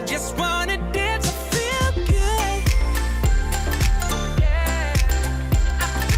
I just wanna dance, I feel good. Yeah, I feel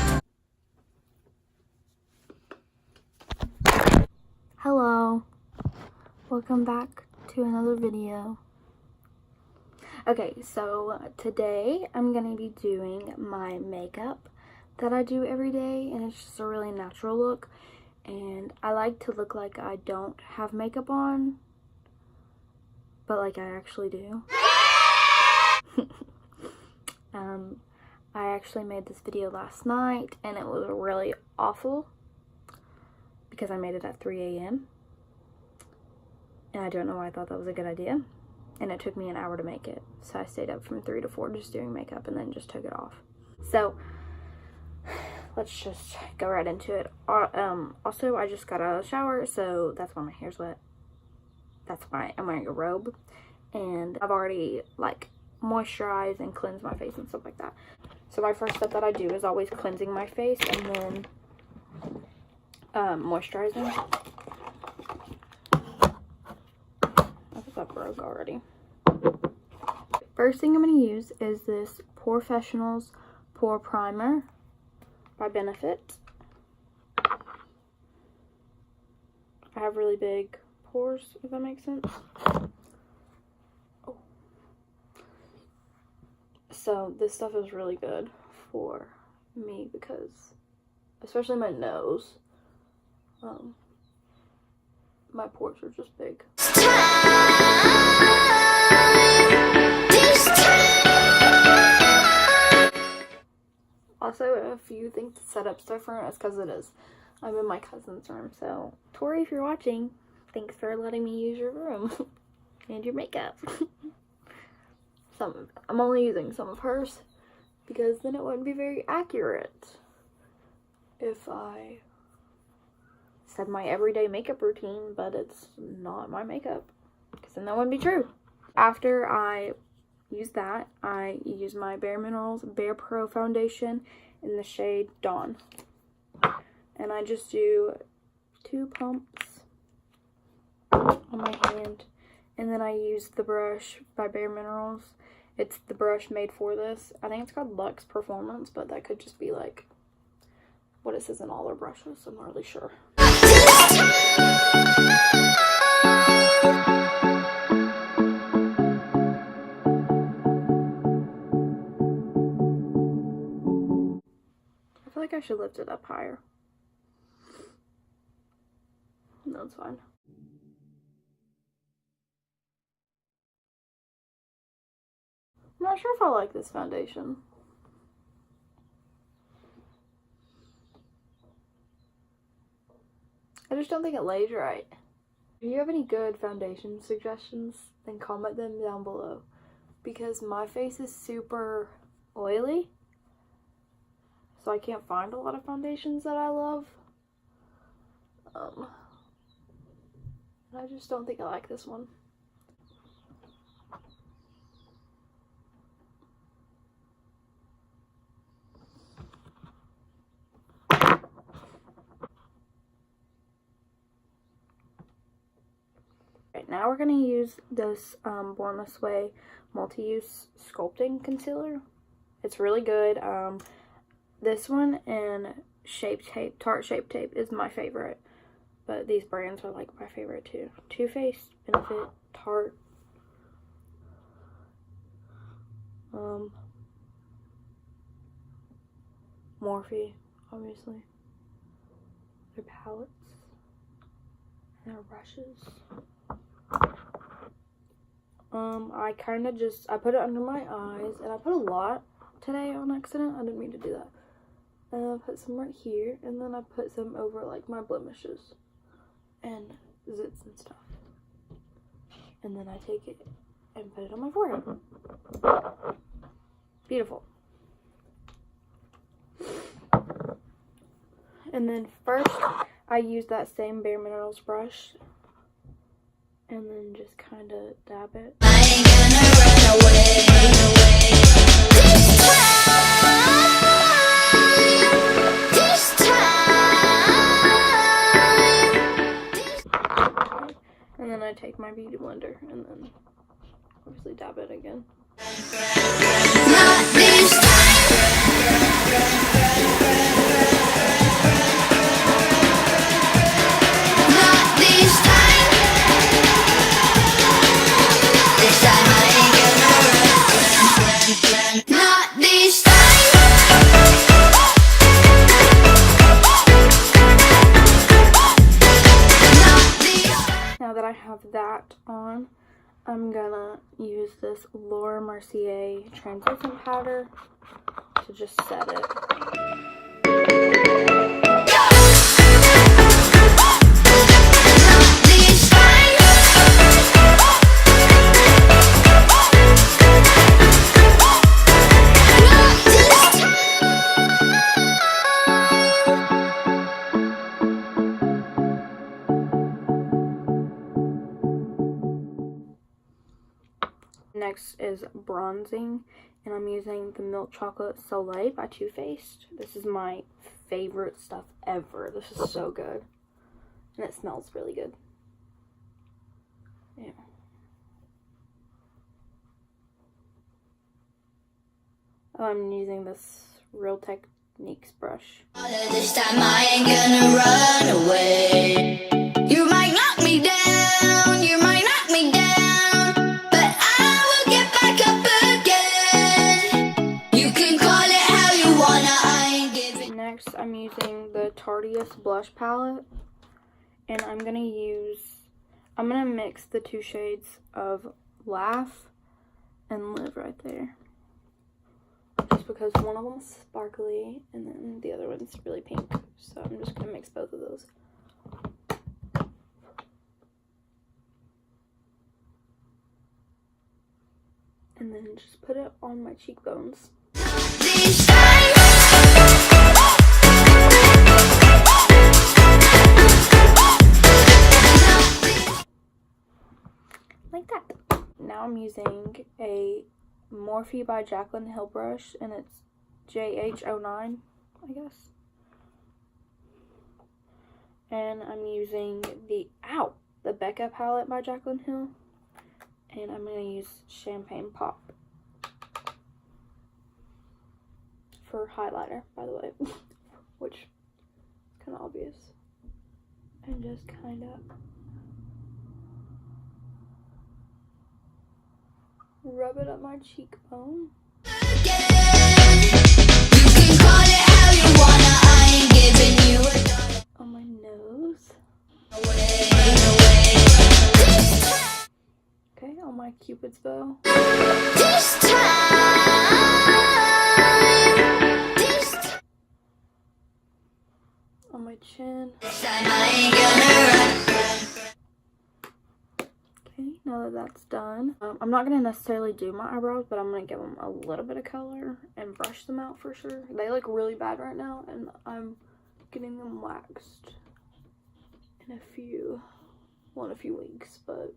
good. Hello, welcome back to another video. Okay, so today I'm gonna be doing my makeup that I do every day, and it's just a really natural look, and I like to look like I don't have makeup on, but like I actually do. I actually made this video last night and it was really awful because I made it at 3 a.m. and I don't know why I thought that was a good idea, and it took me an hour to make it, so I stayed up from 3 to 4 just doing makeup and then just took it off. So let's just go right into it. Also, I just got out of the shower, so that's why my hair's wet. That's why I'm wearing a robe, and I've already like moisturized and cleansed my face and stuff like that. So my first step that I do is always cleansing my face and then moisturizing. I think that broke already. First thing I'm going to use is this Professionals Pore Primer by Benefit. I have really big pores, if that makes sense. Oh. So this stuff is really good for me because, especially my nose, my pores are just big. Also, if you think the setup's different, it's because it is. I'm in my cousin's room, so Tori, if you're watching, thanks for letting me use your room and your makeup. I'm only using some of hers because then it wouldn't be very accurate if I said my everyday makeup routine, but it's not my makeup, because then that wouldn't be true. After I use that, I use my Bare Minerals Bare Pro foundation in the shade Dawn, and I just do 2 pumps on my hand, and then I use the brush by Bare Minerals. It's the brush made for this. I think it's called Luxe Performance, but that could just be like what it says in all their brushes. I'm not really sure. I feel like I should lift it up higher. No, it's fine. I'm not sure if I like this foundation. I just don't think it lays right. If you have any good foundation suggestions, then comment them down below, because my face is super oily, so I can't find a lot of foundations that I love. I just don't think I like this one. Now we're going to use this Born This Way multi-use sculpting concealer. It's really good. This one and Shape Tape, Tarte Shape Tape is my favorite. But these brands are like my favorite too. Too Faced, Benefit, Tarte. Morphe, obviously. Their palettes. And their brushes. I put it under my eyes, and I put a lot today on accident. I didn't mean to do that. And I put some right here, and then I put some over like my blemishes and zits and stuff. And then I take it and put it on my forehead. Beautiful. And then first, I use that same Bare Minerals brush, and then just kind of dab it. I ain't gonna run away. This my beauty blender and then obviously dab it again. Not this time. Not this time. This time I ain't gonna run. Not this time. Not this. Now that I have that on, I'm gonna use this Laura Mercier translucent powder to just set it. Next is bronzing, and I'm using the Milk Chocolate Soleil by Too Faced. This is my favorite stuff ever. This is so good, and it smells really good. Yeah. I'm using this Real Techniques brush. This time I ain't gonna run away. You might knock me down, you might knock me down, but I will get back up again. You can call it how you wanna, I ain't giving. Next, I'm using the Tardiest blush palette, and I'm gonna mix the two shades of Laugh and Live right there. Just because one of them's sparkly and then the other one's really pink. So I'm just gonna mix both of those. And then just put it on my cheekbones. This time. Like that. Now I'm using a Morphe by Jaclyn Hill brush, and it's JH09, I guess. And I'm using the Becca palette by Jaclyn Hill, and I'm gonna use Champagne Pop for highlighter, by the way, which is kind of obvious. And just kind of rub it up my cheekbone. You can call it how you wanna, I ain't giving you a dollar. On my nose. Okay, on my Cupid's bow. This time. This On my chin. time I ain't gonna run. Okay, now that that's done, I'm not going to necessarily do my eyebrows, but I'm going to give them a little bit of color and brush them out for sure. They look really bad right now, and I'm getting them waxed in a few weeks, but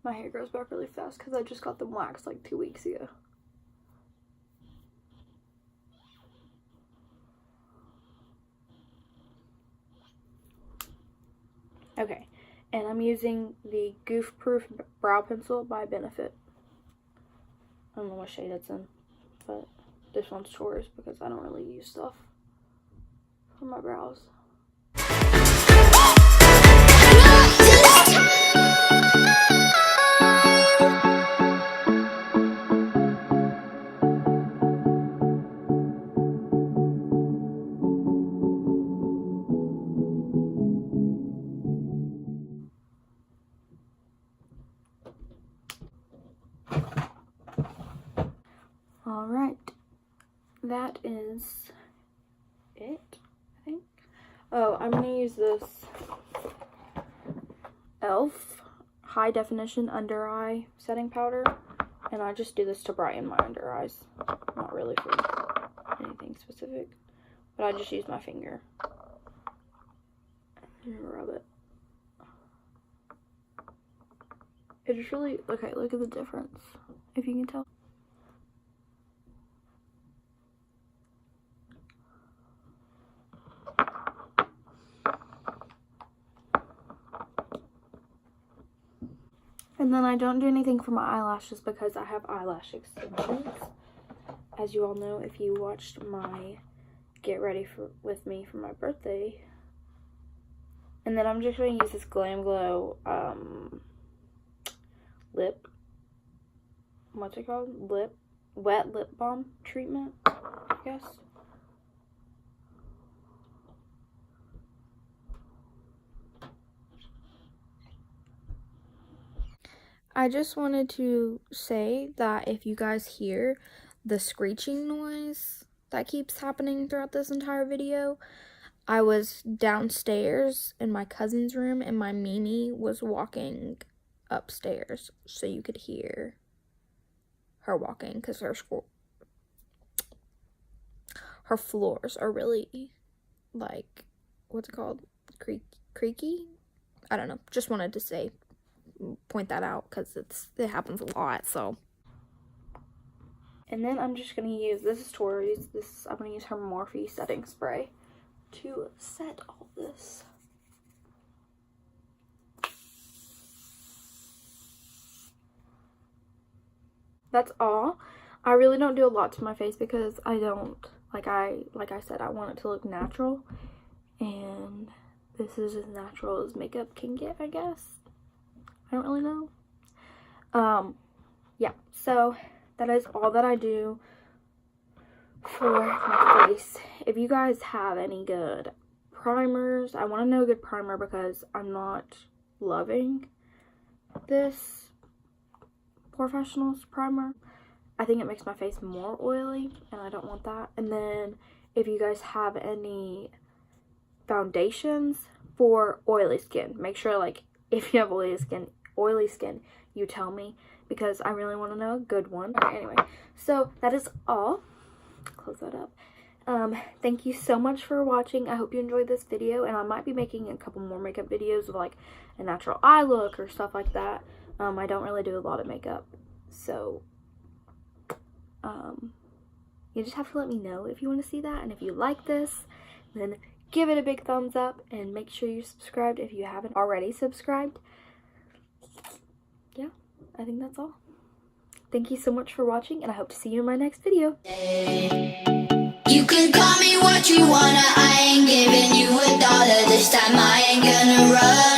my hair grows back really fast because I just got them waxed like 2 weeks ago. Okay, and I'm using the Goof Proof Brow Pencil by Benefit. I don't know what shade it's in, but this one's Taurus because I don't really use stuff for my brows. Alright, that is it, I think. Oh, I'm going to use this e.l.f. High Definition Under Eye Setting Powder, and I just do this to brighten my under eyes. Not really for anything specific, but I just use my finger and rub it. It just really, okay, look at the difference, if you can tell. And then I don't do anything for my eyelashes because I have eyelash extensions. As you all know, if you watched my get ready with me for my birthday. And then I'm just going to use this Glam Glow lip, what's it called? Wet lip balm treatment, I guess. I just wanted to say that if you guys hear the screeching noise that keeps happening throughout this entire video, I was downstairs in my cousin's room and my Mimi was walking upstairs, so you could hear her walking because her floors are really, like, what's it called? Creaky? I don't know. Just wanted to point that out because it happens a lot. So, and then I'm just gonna use, this is Tori's. I'm gonna use her Morphe setting spray to set all this. That's all. I really don't do a lot to my face because I don't, like I said, I want it to look natural, and this is as natural as makeup can get, I guess. I don't really know. Yeah, so that is all that I do for my face. If you guys have any good primers, I want to know a good primer because I'm not loving this Professionals primer. I think it makes my face more oily and I don't want that. And then if you guys have any foundations for oily skin, make sure, like, if you have oily skin, you tell me because I really want to know a good one. Alright, anyway, so that is all. Close that up. Thank you so much for watching. I hope you enjoyed this video, and I might be making a couple more makeup videos of like a natural eye look or stuff like that. I don't really do a lot of makeup, so you just have to let me know if you want to see that. And if you like this, then give it a big thumbs up and make sure you're subscribed if you haven't already subscribed. Yeah, I think that's all. Thank you so much for watching, and I hope to see you in my next video. You can call me what you wanna, I ain't giving you $1 this time, I ain't gonna run